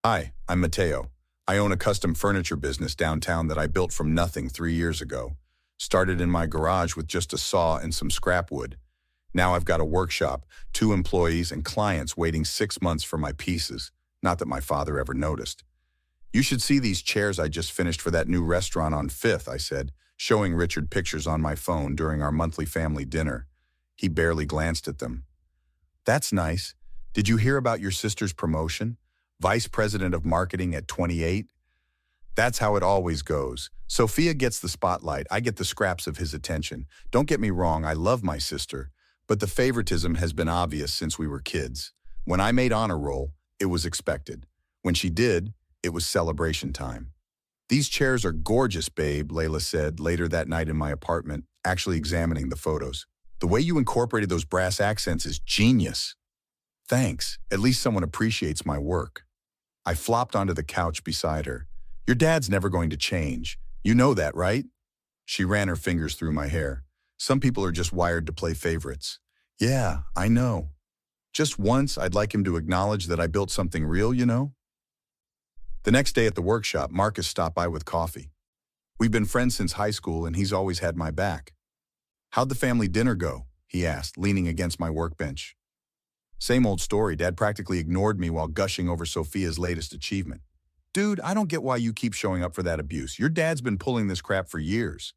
Hi, I'm Mateo. I own a custom furniture business downtown that I built from nothing 3 years ago. Started in my garage with just a saw and some scrap wood. Now I've got a workshop, 2 employees, and clients waiting 6 months for my pieces. Not that my father ever noticed. You should see these chairs I just finished for that new restaurant on 5th, I said, showing Richard pictures on my phone during our monthly family dinner. He barely glanced at them. That's nice. Did you hear about your sister's promotion? Vice President of Marketing at 28? That's how it always goes. Sophia gets the spotlight, I get the scraps of his attention. Don't get me wrong, I love my sister, but the favoritism has been obvious since we were kids. When I made honor roll, it was expected. When she did, it was celebration time. These chairs are gorgeous, babe, Layla said later that night in my apartment, actually examining the photos. The way you incorporated those brass accents is genius. Thanks, at least someone appreciates my work. I flopped onto the couch beside her. Your dad's never going to change. You know that, right? She ran her fingers through my hair. Some people are just wired to play favorites. Yeah, I know. Just once, I'd like him to acknowledge that I built something real, you know? The next day at the workshop, Marcus stopped by with coffee. We've been friends since high school, and he's always had my back. How'd the family dinner go? He asked, leaning against my workbench. Same old story. Dad practically ignored me while gushing over Sophia's latest achievement. Dude, I don't get why you keep showing up for that abuse. Your dad's been pulling this crap for years.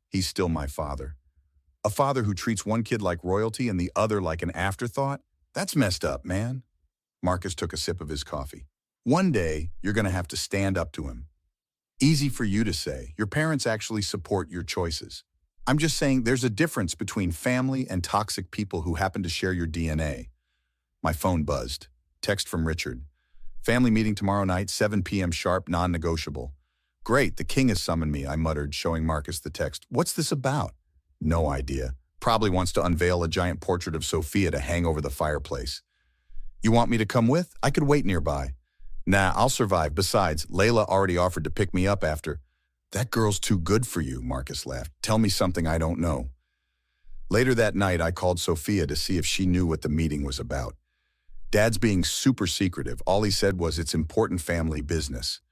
He's still my father. A father who treats one kid like royalty and the other like an afterthought? That's messed up, man. Marcus took a sip of his coffee. One day, you're going to have to stand up to him. Easy for you to say. Your parents actually support your choices. I'm just saying there's a difference between family and toxic people who happen to share your DNA. My phone buzzed. Text from Richard. Family meeting tomorrow night, 7 p.m. sharp, non-negotiable. Great, the king has summoned me, I muttered, showing Marcus the text. What's this about? No idea. Probably wants to unveil a giant portrait of Sophia to hang over the fireplace. You want me to come with? I could wait nearby. Nah, I'll survive. Besides, Layla already offered to pick me up after. That girl's too good for you, Marcus laughed. Tell me something I don't know. Later that night, I called Sophia to see if she knew what the meeting was about. Dad's being super secretive. All he said was it's important family business.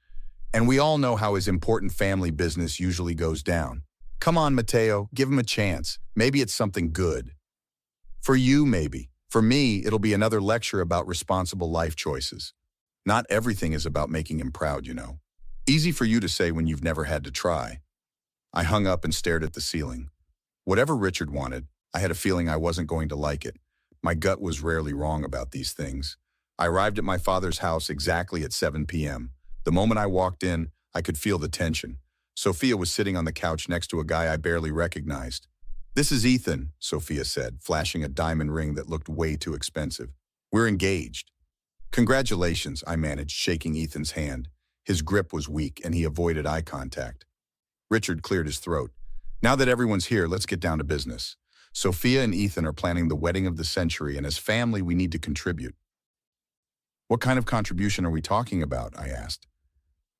And we all know how his important family business usually goes down. Come on, Mateo, give him a chance. Maybe it's something good. For you, maybe. For me, it'll be another lecture about responsible life choices. Not everything is about making him proud, you know. Easy for you to say when you've never had to try. I hung up and stared at the ceiling. Whatever Richard wanted, I had a feeling I wasn't going to like it. My gut was rarely wrong about these things. I arrived at my father's house exactly at 7 p.m. The moment I walked in, I could feel the tension. Sophia was sitting on the couch next to a guy I barely recognized. This is Ethan, Sophia said, flashing a diamond ring that looked way too expensive. We're engaged. Congratulations, I managed, shaking Ethan's hand. His grip was weak, and he avoided eye contact. Richard cleared his throat. Now that everyone's here, let's get down to business. Sophia and Ethan are planning the wedding of the century, and as family, we need to contribute. What kind of contribution are we talking about? I asked.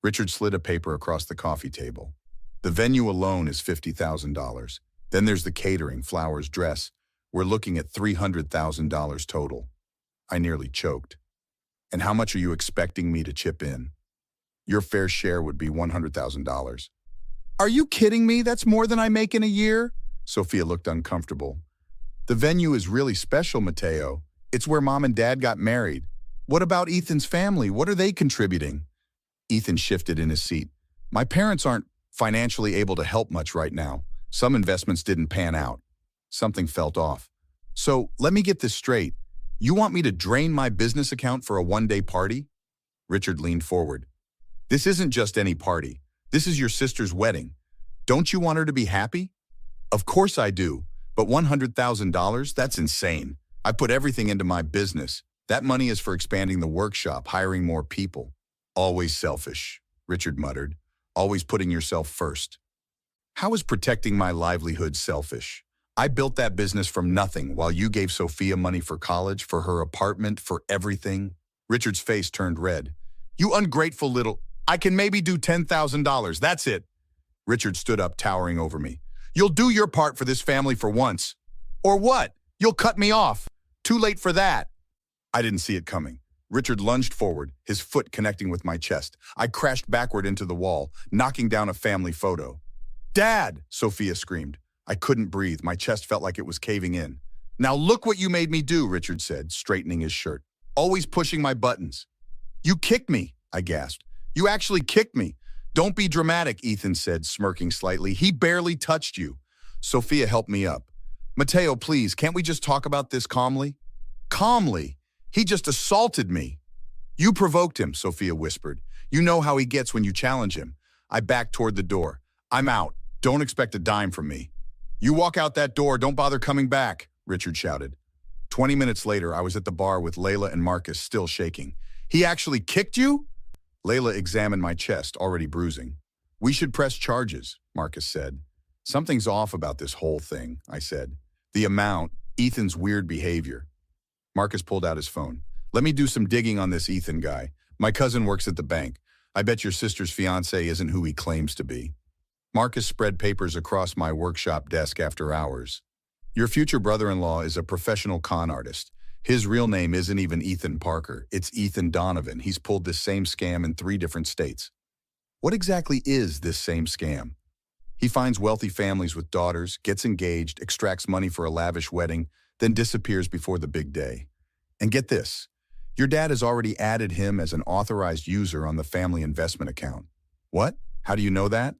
Richard slid a paper across the coffee table. The venue alone is $50,000. Then there's the catering, flowers, dress. We're looking at $300,000 total. I nearly choked. And how much are you expecting me to chip in? Your fair share would be $100,000. Are you kidding me? That's more than I make in a year? Sophia looked uncomfortable. The venue is really special, Mateo. It's where Mom and Dad got married. What about Ethan's family? What are they contributing? Ethan shifted in his seat. My parents aren't financially able to help much right now. Some investments didn't pan out. Something felt off. So, let me get this straight. You want me to drain my business account for a one-day party? Richard leaned forward. This isn't just any party. This is your sister's wedding. Don't you want her to be happy? Of course I do, but $100,000? That's insane. I put everything into my business. That money is for expanding the workshop, hiring more people. Always selfish, Richard muttered. Always putting yourself first. How is protecting my livelihood selfish? I built that business from nothing while you gave Sophia money for college, for her apartment, for everything. Richard's face turned red. You ungrateful little... I can maybe do $10,000, that's it. Richard stood up, towering over me. You'll do your part for this family for once. Or what? You'll cut me off. Too late for that. I didn't see it coming. Richard lunged forward, his foot connecting with my chest. I crashed backward into the wall, knocking down a family photo. "Dad!" Sophia screamed. I couldn't breathe. My chest felt like it was caving in. "Now look what you made me do," Richard said, straightening his shirt. "Always pushing my buttons." "You kicked me," I gasped. "You actually kicked me." "Don't be dramatic," Ethan said, smirking slightly. "He barely touched you." Sophia helped me up. "Mateo, please, can't we just talk about this calmly?" "Calmly? He just assaulted me." "You provoked him," Sophia whispered. "You know how he gets when you challenge him." I backed toward the door. "I'm out. Don't expect a dime from me." "You walk out that door, don't bother coming back," Richard shouted. 20 minutes later, I was at the bar with Layla and Marcus, still shaking. "He actually kicked you?" Layla examined my chest, already bruising. "We should press charges," Marcus said. "Something's off about this whole thing," I said. "The amount, Ethan's weird behavior." Marcus pulled out his phone. "Let me do some digging on this Ethan guy. My cousin works at the bank. I bet your sister's fiancé isn't who he claims to be." Marcus spread papers across my workshop desk after hours. "Your future brother-in-law is a professional con artist. His real name isn't even Ethan Parker. It's Ethan Donovan. He's pulled this same scam in 3 different states." "What exactly is this same scam?" "He finds wealthy families with daughters, gets engaged, extracts money for a lavish wedding, then disappears before the big day. And get this, your dad has already added him as an authorized user on the family investment account." "What? How do you know that?"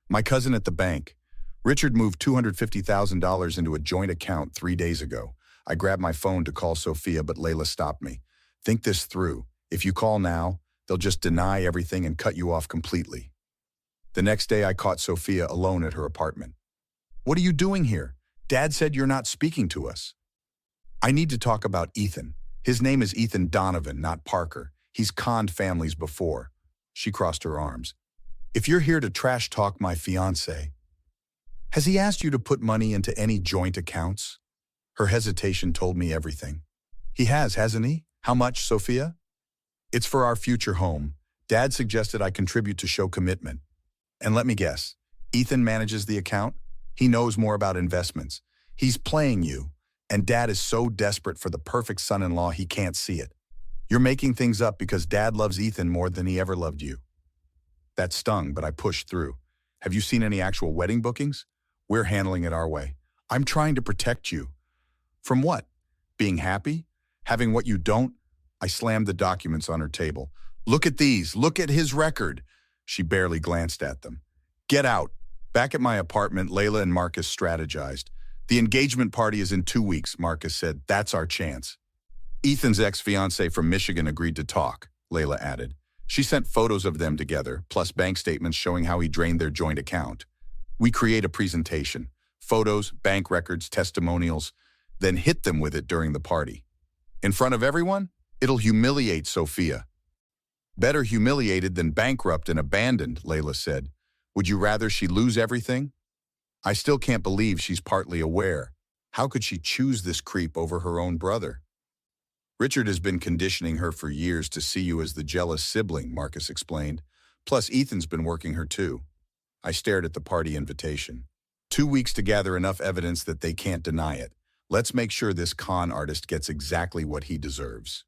"My cousin at the bank. Richard moved $250,000 into a joint account 3 days ago. I grabbed my phone to call Sophia, but Layla stopped me. "Think this through. If you call now, they'll just deny everything and cut you off completely." The next day, I caught Sophia alone at her apartment. "What are you doing here? Dad said you're not speaking to us." "I need to talk about Ethan. His name is Ethan Donovan, not Parker. He's conned families before." She crossed her arms. "If you're here to trash talk my fiancé, has he asked you to put money into any joint accounts?" Her hesitation told me everything. "He has, hasn't he? How much, Sophia?" "It's for our future home. Dad suggested I contribute to show commitment." "And let me guess, Ethan manages the account? He knows more about investments. He's playing you, and Dad is so desperate for the perfect son-in-law he can't see it. You're making things up because Dad loves Ethan more than he ever loved you." That stung, but I pushed through. "Have you seen any actual wedding bookings? We're handling it our way. I'm trying to protect you." "From what? Being happy? Having what you don't?" I slammed the documents on her table. "Look at these. Look at his record." She barely glanced at them. "Get out." Back at my apartment, Layla and Marcus strategized. "The engagement party is in 2 weeks," Marcus said. "That's our chance." "Ethan's ex-fiancée from Michigan agreed to talk," Layla added. She sent photos of them together, plus bank statements showing how he drained their joint account. "We create a presentation. Photos, bank records, testimonials, then hit them with it during the party. In front of everyone, it'll humiliate Sophia." "Better humiliated than bankrupt and abandoned," Layla said. "Would you rather she lose everything?" "I still can't believe she's partly aware. How could she choose this creep over her own brother?" "Richard has been conditioning her for years to see you as the jealous sibling," Marcus explained. "Plus, Ethan's been working her too." I stared at the party invitation. 2 weeks to gather enough evidence that they can't deny it. Let's make sure this con artist gets exactly what he deserves.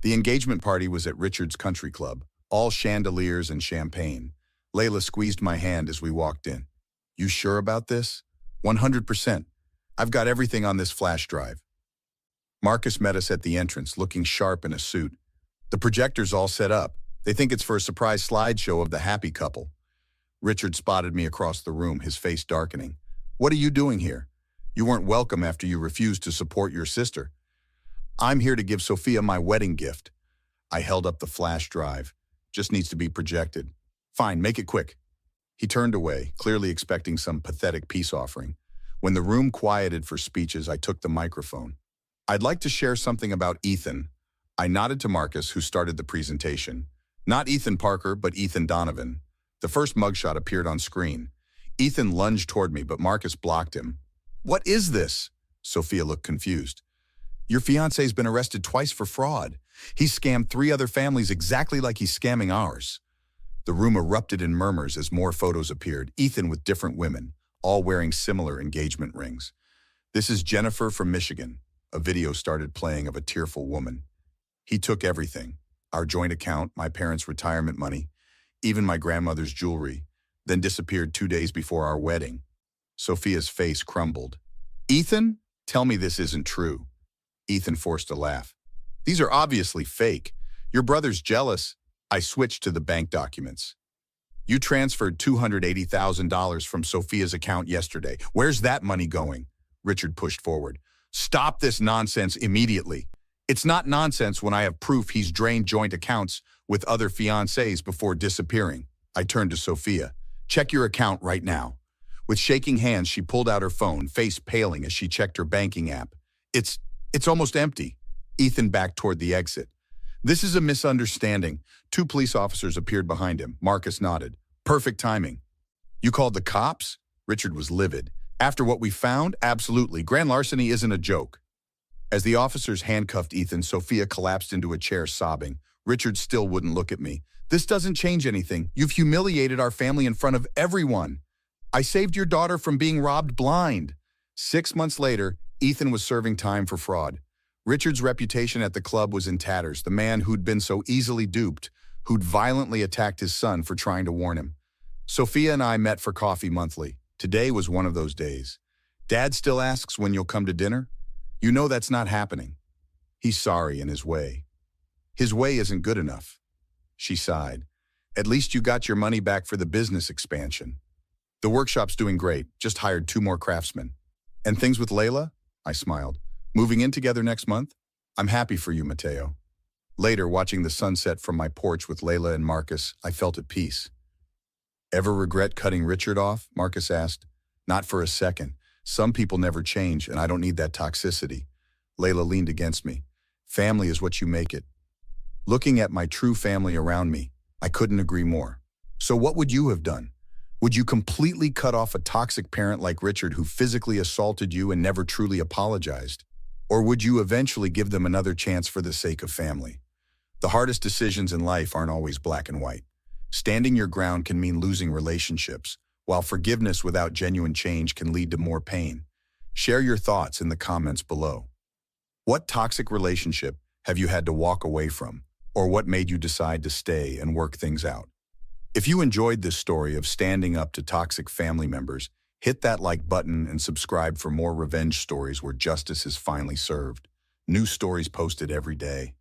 The engagement party was at Richard's country club, all chandeliers and champagne. Layla squeezed my hand as we walked in. "You sure about this?" 100%. I've got everything on this flash drive." Marcus met us at the entrance, looking sharp in a suit. "The projector's all set up. They think it's for a surprise slideshow of the happy couple." Richard spotted me across the room, his face darkening. "What are you doing here? You weren't welcome after you refused to support your sister." "I'm here to give Sophia my wedding gift." I held up the flash drive. "Just needs to be projected." "Fine, make it quick." He turned away, clearly expecting some pathetic peace offering. When the room quieted for speeches, I took the microphone. "I'd like to share something about Ethan." I nodded to Marcus, who started the presentation. Not Ethan Parker, but Ethan Donovan. The first mugshot appeared on screen. Ethan lunged toward me, but Marcus blocked him. "What is this?" Sophia looked confused. "Your fiancé's been arrested twice for fraud. He's scammed 3 other families exactly like he's scamming ours." The room erupted in murmurs as more photos appeared, Ethan with different women, all wearing similar engagement rings. "This is Jennifer from Michigan." A video started playing of a tearful woman. He took everything, our joint account, my parents' retirement money, even my grandmother's jewelry, then disappeared 2 days before our wedding. Sophia's face crumbled. Ethan, tell me this isn't true. Ethan forced a laugh. These are obviously fake. Your brother's jealous. I switched to the bank documents. You transferred $280,000 from Sophia's account yesterday. Where's that money going? Richard pushed forward. Stop this nonsense immediately. It's not nonsense when I have proof he's drained joint accounts with other fiancés before disappearing. I turned to Sophia. Check your account right now. With shaking hands, she pulled out her phone, face paling as she checked her banking app. It's almost empty. Ethan backed toward the exit. This is a misunderstanding. 2 police officers appeared behind him. Marcus nodded. Perfect timing. You called the cops? Richard was livid. After what we found? Absolutely. Grand larceny isn't a joke. As the officers handcuffed Ethan, Sophia collapsed into a chair sobbing. Richard still wouldn't look at me. This doesn't change anything. You've humiliated our family in front of everyone. I saved your daughter from being robbed blind. 6 months later, Ethan was serving time for fraud. Richard's reputation at the club was in tatters, the man who'd been so easily duped, who'd violently attacked his son for trying to warn him. Sophia and I met for coffee monthly. Today was one of those days. Dad still asks when you'll come to dinner? You know that's not happening. He's sorry in his way. His way isn't good enough. She sighed. At least you got your money back for the business expansion. The workshop's doing great, just hired 2 more craftsmen. And things with Layla? I smiled. Moving in together next month? I'm happy for you, Mateo. Later, watching the sunset from my porch with Layla and Marcus, I felt at peace. Ever regret cutting Richard off? Marcus asked. Not for a second. Some people never change, and I don't need that toxicity. Layla leaned against me. Family is what you make it. Looking at my true family around me, I couldn't agree more. So what would you have done? Would you completely cut off a toxic parent like Richard who physically assaulted you and never truly apologized? Or would you eventually give them another chance for the sake of family? The hardest decisions in life aren't always black and white. Standing your ground can mean losing relationships, while forgiveness without genuine change can lead to more pain. Share your thoughts in the comments below. What toxic relationship have you had to walk away from, or what made you decide to stay and work things out? If you enjoyed this story of standing up to toxic family members, hit that like button and subscribe for more revenge stories where justice is finally served. New stories posted every day.